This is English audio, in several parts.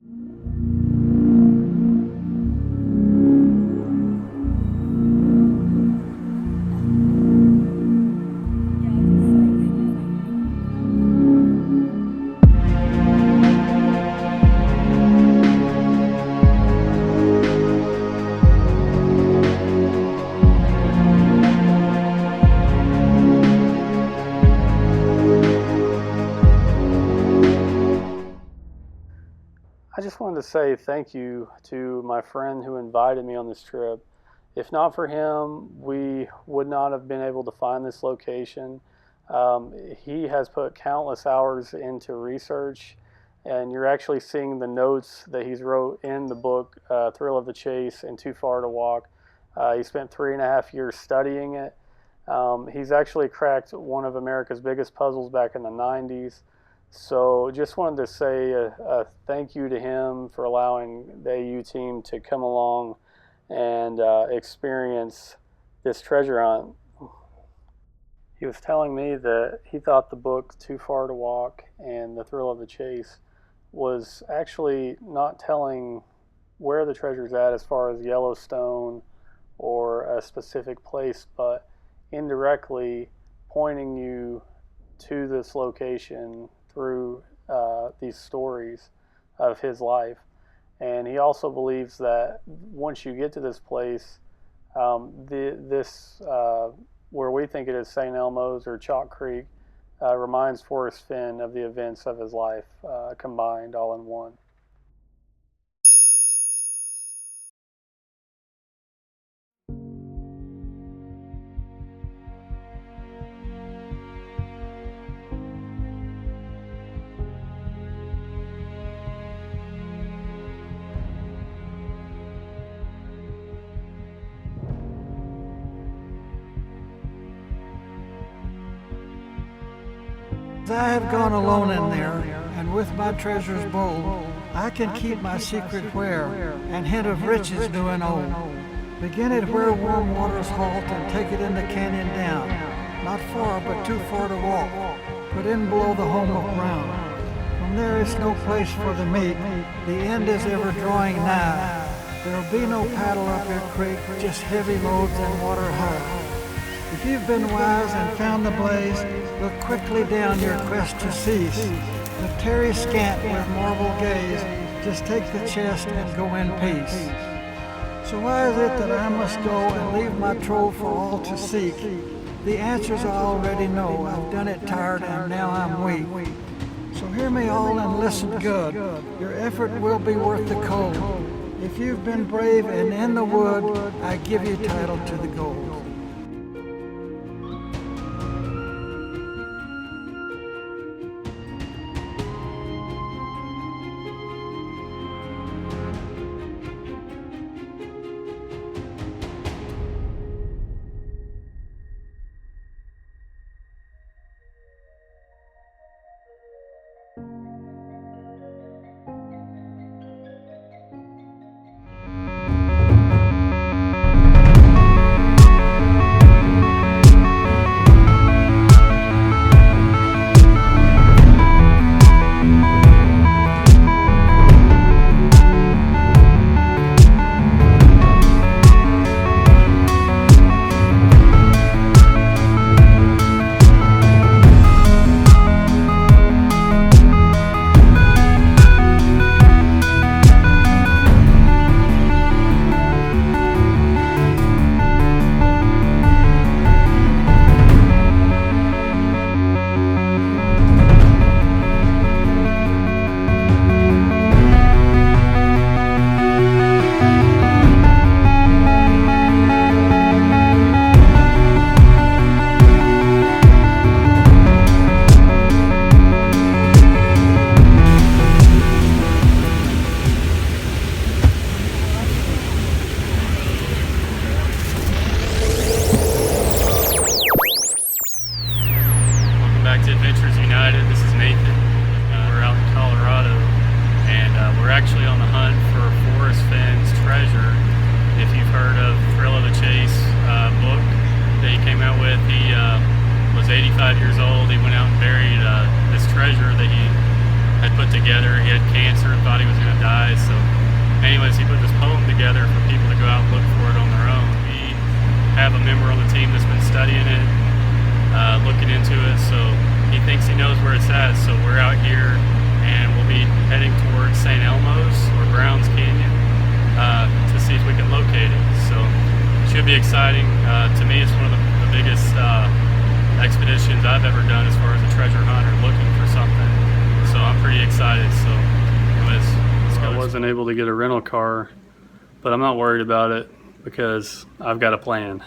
I just wanted to say thank you to my friend who invited me on this trip. If not for him, we would not have been able to find this location. He has put countless hours into research, and you're actually seeing the notes that he's wrote in the book, Thrill of the Chase and Too Far to Walk. He spent 3.5 years studying it. He's actually cracked one of America's biggest puzzles back in the 90s. So just wanted to say a thank you to him for allowing the AU team to come along and experience this treasure hunt. He was telling me that he thought the book Too Far to Walk and The Thrill of the Chase was actually not telling where the treasure's at as far as Yellowstone or a specific place, but indirectly pointing you to this location through these stories of his life. And he also believes that once you get to this place, where we think it is St. Elmo's or Chalk Creek, reminds Forrest Fenn of the events of his life combined all in one. I have gone alone in there, and with my treasures bold, I can keep my secret where, and hint of riches new and old. Begin it where warm waters halt, and take it in the canyon down. Not far, but too far to walk, but in below the home of Brown. From there is no place for the meet, the end is ever drawing nigh. There'll be no paddle up your creek, just heavy loads and water high. If you've been wise and found the blaze, look quickly down your quest to cease. But tarry scant with marble gaze, just take the chest and go in peace. So why is it that I must go and leave my trove for all to seek? The answers I already know, I've done it tired and now I'm weak. So hear me all and listen good, your effort will be worth the cold. If you've been brave and in the wood, I give you title to the gold. Together. He had cancer and thought he was going to die. be exciting. To me, it's one of the biggest expeditions I've ever done as far as a treasure hunt or looking for something. So I'm pretty excited. So let's go. I wasn't able to get a rental car, but I'm not worried about it because I've got a plan.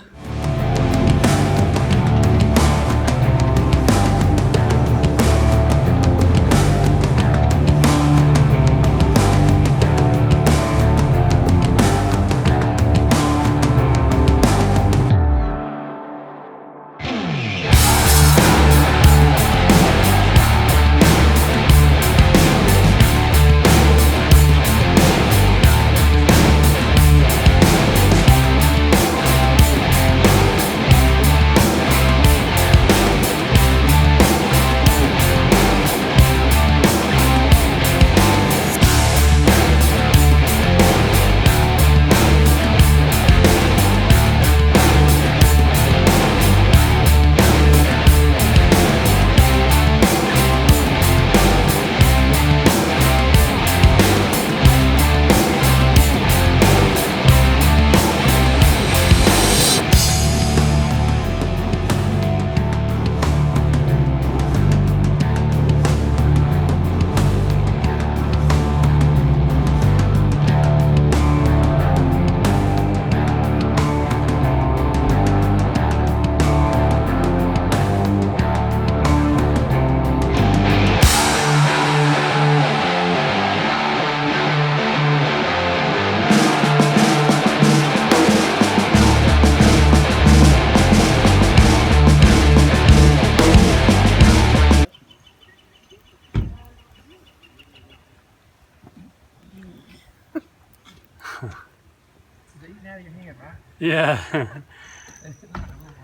Yeah.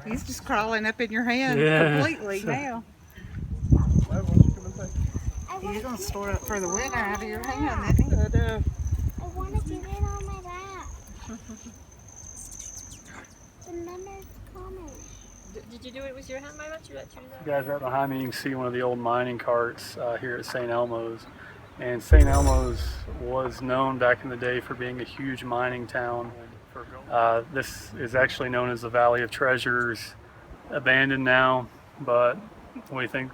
He's just crawling up in your hand completely now. He's gonna store it for the winter out of your hand, isn't he? I want to get it on my lap. Remember, it's coming. Did you do it with your hand, Mama? Did you let you do that? You guys, right behind me, you can see one of the old mining carts here at St. Elmo's. And St. Elmo's was known back in the day for being a huge mining town. This is actually known as the Valley of Treasures, abandoned now, but we think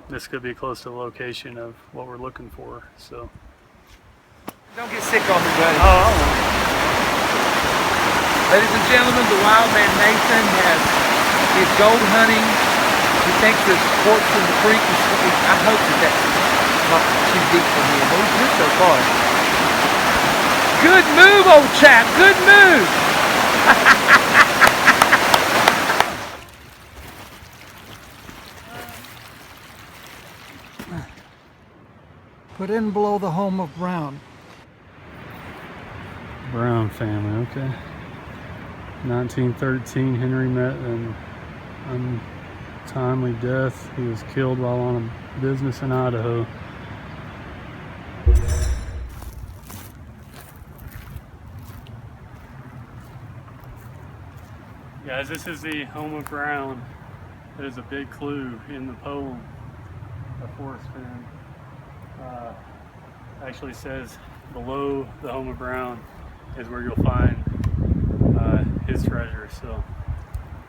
this could be close to the location of what we're looking for. So don't get sick on me, buddy. Oh. Ladies and gentlemen, the wild man Nathan has his gold hunting. He thinks there's quartz in the creek. I hope that's not too deep for him. But he's good so far. Good move, old chap. Good move. Put in below the home of Brown. Brown family, okay. 1913, Henry met an untimely death. He was killed while on a business in Idaho. Guys, this is the home of Brown. There's a big clue in the poem of Forrest Fenn. Actually says below the home of Brown is where you'll find his treasure. So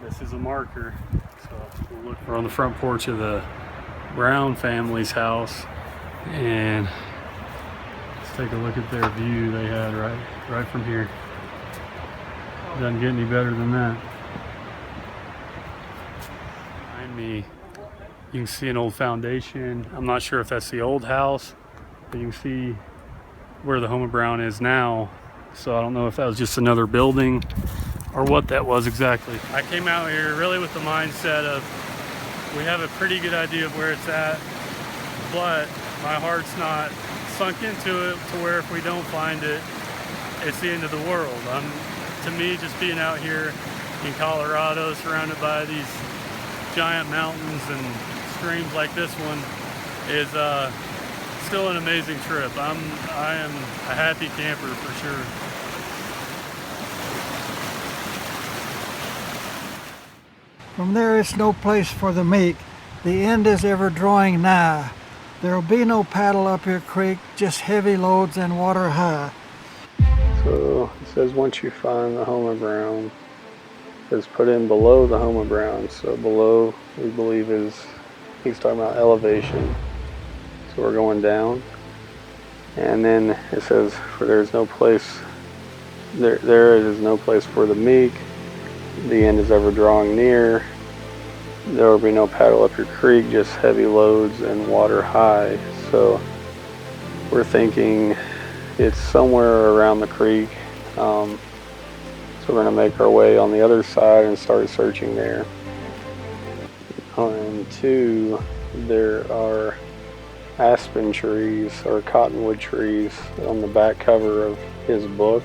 this is a marker. So we'll look. We're on the front porch of the Brown family's house, and let's take a look at their view they had right from here. Doesn't get any better than that. Behind me, you can see an old foundation. I'm not sure if that's the old house, but you can see where the home of Brown is now. So I don't know if that was just another building or what that was exactly. I came out here really with the mindset of we have a pretty good idea of where it's at, but my heart's not sunk into it to where if we don't find it, it's the end of the world. To me, just being out here in Colorado surrounded by these giant mountains and streams like this one is still an amazing trip. I am a happy camper for sure. From there is no place for the meek. The end is ever drawing nigh. There'll be no paddle up your creek, just heavy loads and water high. So it says once you find the home of Brown, is put in below the home of Brown. So below, we believe, he's talking about elevation. So we're going down. And then it says, for there is no place for the meek. The end is ever drawing near. There will be no paddle up your creek, just heavy loads and water high. So we're thinking it's somewhere around the creek. So we're going to make our way on the other side and start searching there. And 2, there are aspen trees or cottonwood trees on the back cover of his book.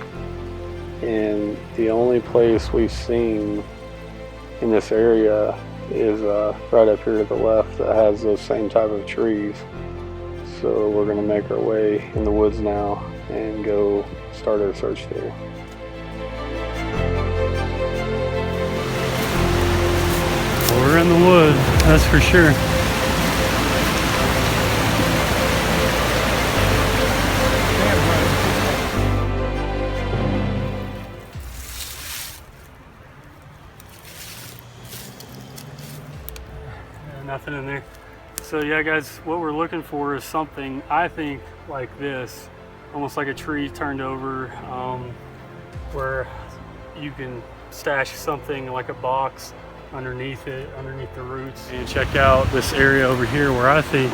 And the only place we've seen in this area is right up here to the left that has those same type of trees. So we're going to make our way in the woods now and go start our search there. We're in the woods, that's for sure. Nothing in there. So yeah guys, what we're looking for is something, I think, like this, almost like a tree turned over, where you can stash something like a box underneath it, underneath the roots. And check out this area over here where I think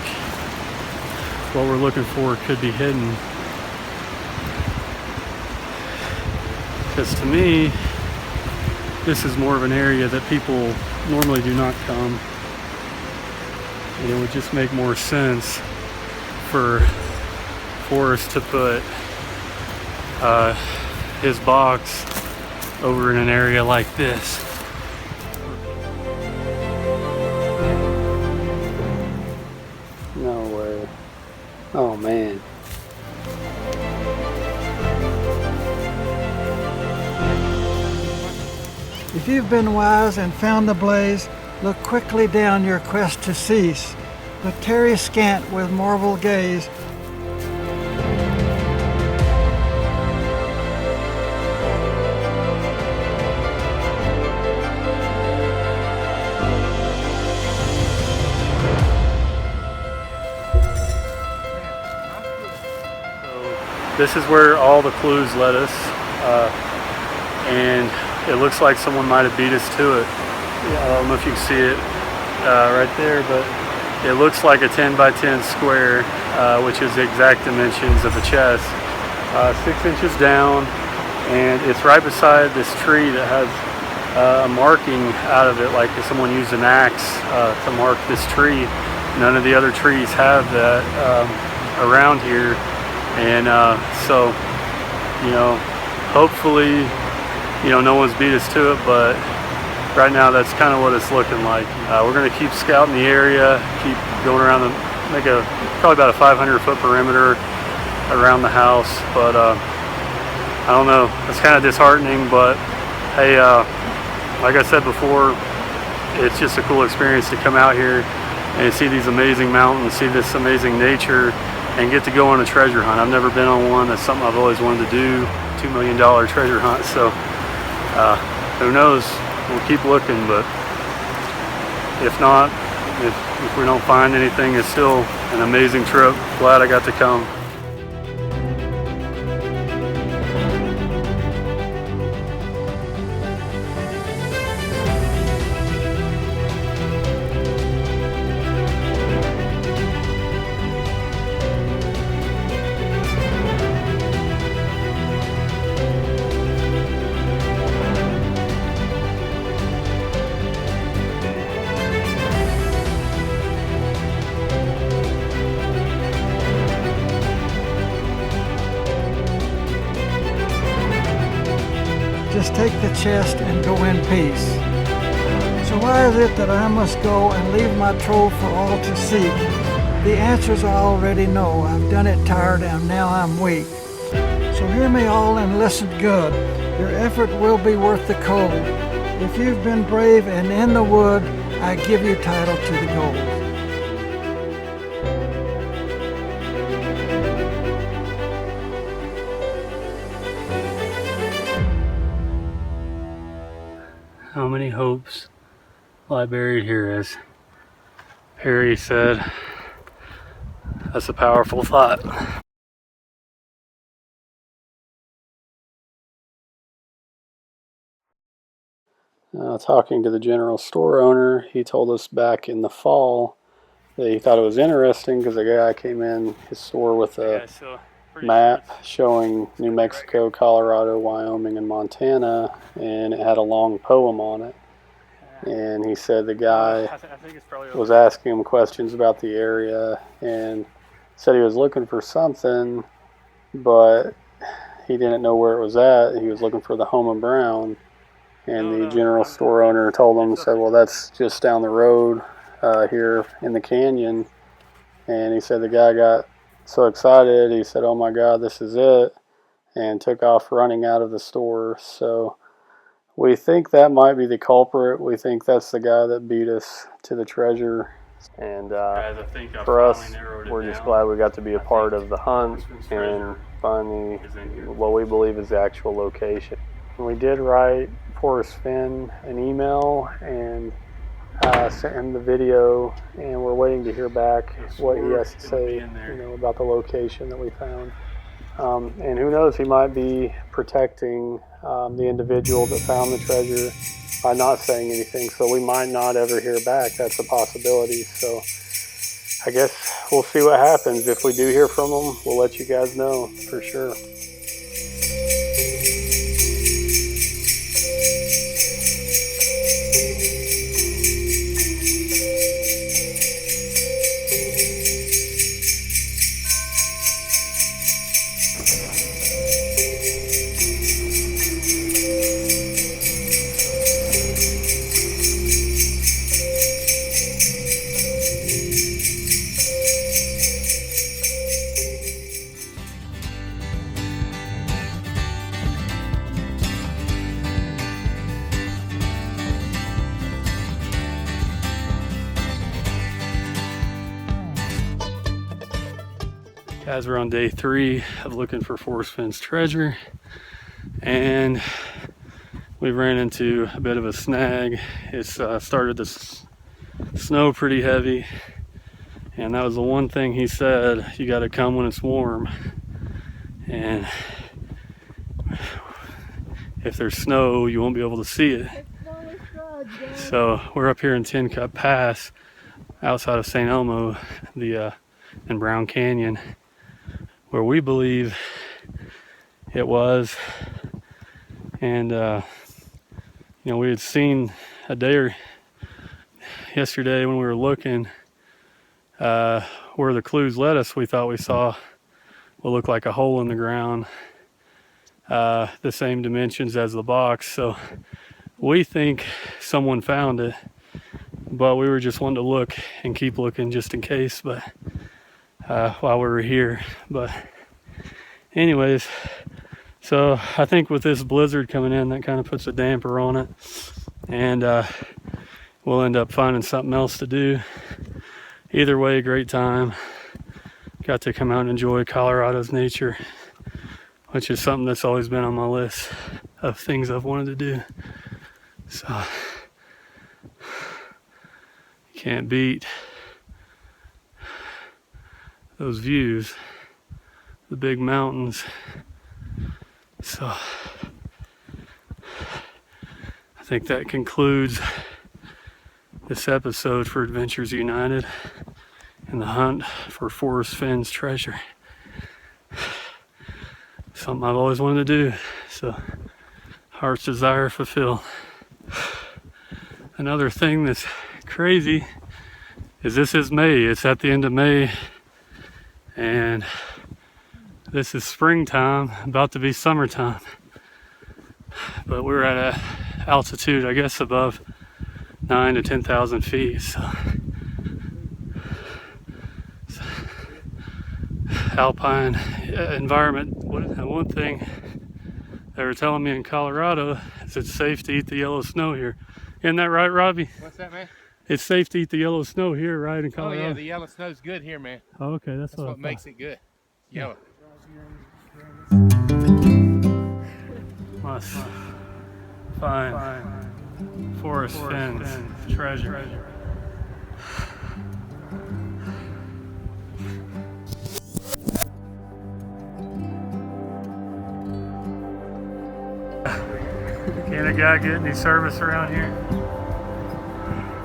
what we're looking for could be hidden. Because to me, this is more of an area that people normally do not come. And it would just make more sense for Forrest to put his box over in an area like this. No way. Oh man. If you've been wise and found the blaze, look quickly down your quest to cease, but tarry scant with marvel gaze. This is where all the clues led us, and it looks like someone might have beat us to it. I don't know if you can see it right there, but it looks like a 10 by 10 square, which is the exact dimensions of the chest. 6 inches down, and it's right beside this tree that has a marking out of it, like if someone used an axe to mark this tree. None of the other trees have that around here, and so, you know, hopefully, you know, no one's beat us to it, but right now that's kind of what it's looking like. We're going to keep scouting the area, keep going around, make probably about a 500-foot perimeter around the house, but I don't know, it's kind of disheartening, but hey, like I said before, it's just a cool experience to come out here and see these amazing mountains, see this amazing nature, and get to go on a treasure hunt. I've never been on one. That's something I've always wanted to do, $2 million treasure hunt, so who knows, we'll keep looking, but if not, if we don't find anything, it's still an amazing trip. Glad I got to come. Just take the chest and go in peace. So why is it that I must go and leave my trove for all to seek? The answers I already know. I've done it tired and now I'm weak. So hear me all and listen good. Your effort will be worth the cold. If you've been brave and in the wood, I give you title to the gold. Oh hopes lie buried here, as Perry said. That's a powerful thought. Talking to the general store owner, he told us back in the fall that he thought it was interesting because a guy came in his store with a map showing New Mexico, Colorado, Wyoming, and Montana, and it had a long poem on it. And he said the guy was asking him questions about the area and said he was looking for something, but he didn't know where it was at. He was looking for the home of Brown. And the general store owner told him, said, well, that's just down the road here in the canyon. And he said the guy got so excited, he said, oh my God, this is it, and took off running out of the store. So we think that might be the culprit. We think that's the guy that beat us to the treasure. And for us, we're just glad we got to be a part of the hunt and find what we believe is the actual location. And we did write Forrest Fenn an email and sent him the video, and we're waiting to hear back what he has to say, about the location that we found. And who knows, he might be protecting the individual that found the treasure by not saying anything, so we might not ever hear back. That's a possibility. So I guess we'll see what happens. If we do hear from him, we'll let you guys know for sure. Guys, we're on day 3 of looking for Forrest Fenn's treasure, and we ran into a bit of a snag. It's started to snow pretty heavy, and that was the one thing he said, you got to come when it's warm. And if there's snow, you won't be able to see it. So we're up here in Tin Cup Pass outside of St. Elmo, in Brown Canyon, where we believe it was. And we had seen a day or yesterday when we were looking where the clues led us, we thought we saw what looked like a hole in the ground, the same dimensions as the box. So we think someone found it, but we were just wanting to look and keep looking just in case, but while we were here. But anyways, so I think with this blizzard coming in, that kind of puts a damper on it, and we'll end up finding something else to do. Either way, great time. Got to come out and enjoy Colorado's nature, which is something that's always been on my list of things I've wanted to do. So you can't beat those views, the big mountains. So I think that concludes this episode for Adventures United and the hunt for Forrest Fenn's treasure. Something I've always wanted to do, so heart's desire fulfilled. Another thing that's crazy is this is May. It's at the end of May, and this is springtime, about to be summertime. But we're at an altitude, I guess, above 9,000 to 10,000 feet. So alpine environment. One thing they were telling me in Colorado is it's safe to eat the yellow snow here. Isn't that right, Robbie? What's that, man? It's safe to eat the yellow snow here, right, in Colorado? Oh yeah, the yellow snow's good here, man. Oh, okay, that's what makes it good. Yellow. Must find Forrest Fenn's treasure. Can a guy get any service around here?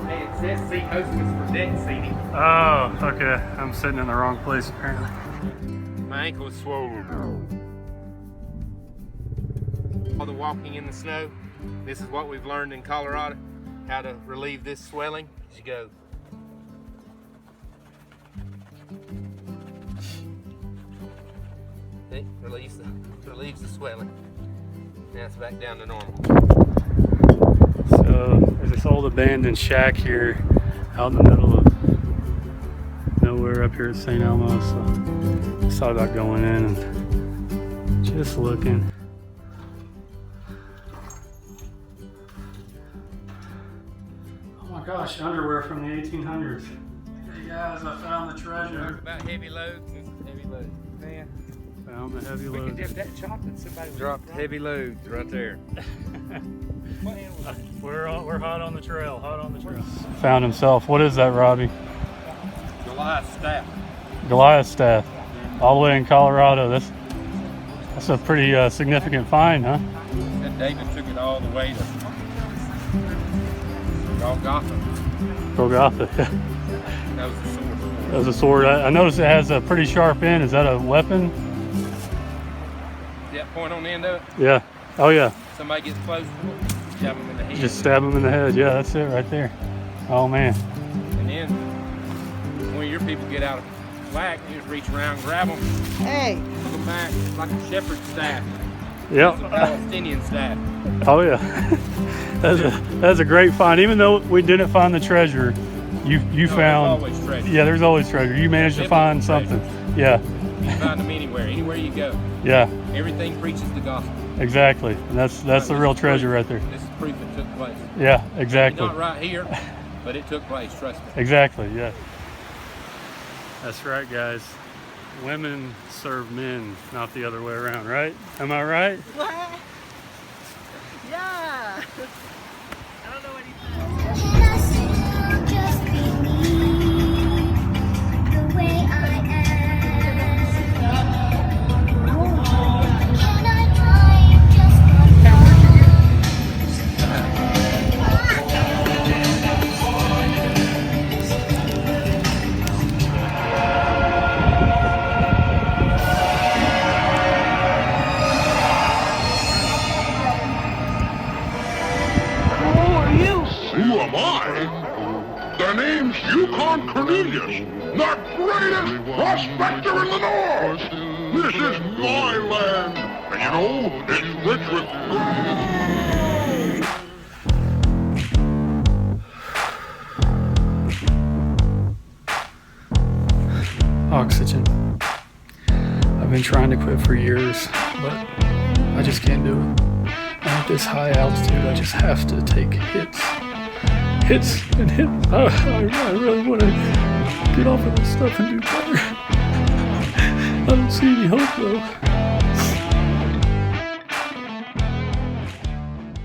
Hey, it says seat host was for deck seating. Oh, okay. I'm sitting in the wrong place apparently. My ankle is swollen. All the walking in the snow. This is what we've learned in Colorado, how to relieve this swelling as you go. See, relieves the swelling. Now it's back down to normal. So there's this old abandoned shack here out in the middle of nowhere up here at St. Elmo. So I thought about going in and just looking. Oh my gosh, underwear from the 1800s. Hey guys, I found the treasure. About heavy loads, this is heavy loads. Man. Found the heavy We load. could dip that chocolate, somebody dropped heavy loads right there. We're hot on the trail, Found himself. What is that, Robbie? Goliath staff. Goliath staff. All the way in Colorado. That's a pretty significant find, huh? Said David took it all the way to Golgotha. Golgotha. That was the sword. That was a sword. I noticed it has a pretty sharp end. Is that a weapon? See that point on the end of it? Yeah. Oh yeah. Somebody gets close to it, stab him in the head. Just stab him in the head. Yeah, that's it right there. Oh man. And then when your people get out of whack, you just reach around, grab them, Hey, hook them back like a shepherd's staff. It's a Yep. Palestinian staff. Oh yeah. That's a great find. Even though we didn't find the treasure, you found. There's always treasure. Yeah, there's always treasure. You managed to find something. Yeah. You can find them anywhere you go. Yeah. Everything preaches the gospel. Exactly. And that's the real treasure right there. This is proof it took place. Yeah. Exactly. Not right here, but it took place. Trust me. Exactly, yeah. That's right, guys. Women serve men, not the other way around, right? Am I right? what? Yeah. I don't know what he said. Can I say, just be me, the way I am? Can I hide just one Who am I? The name's Yukon Cornelius, the greatest prospector in the North. This is my land, and you know, it's rich with Oxygen. I've been trying to quit for years, but I just can't do it. At this high altitude, I just have to take hits. And hits. I really want to get off of this stuff and do better. I don't see any hope though.